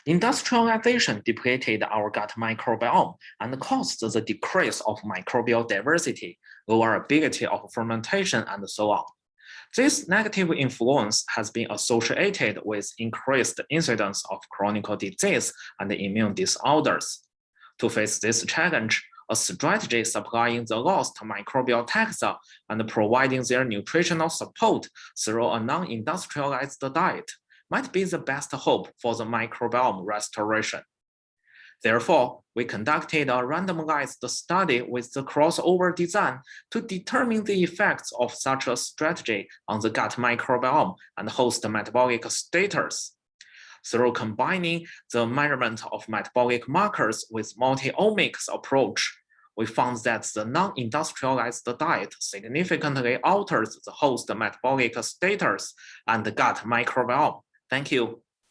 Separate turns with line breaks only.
Industrialization depleted our gut microbiome and caused the decrease of microbial diversity, lower ability of fermentation, and so on. This negative influence has been associated with increased incidence of chronic disease and immune disorders. To face this challenge, a strategy supplying the lost microbial taxa and providing their nutritional support through a non-industrialized diet might be the best hope for the microbiome restoration. Therefore, we conducted a randomized study with the crossover design to determine the effects of such a strategy on the gut microbiome and host metabolic status. Through combining the measurement of metabolic markers with multi-omics approach, we found that the non-industrialized diet significantly alters the host metabolic status and the gut microbiome. Thank you.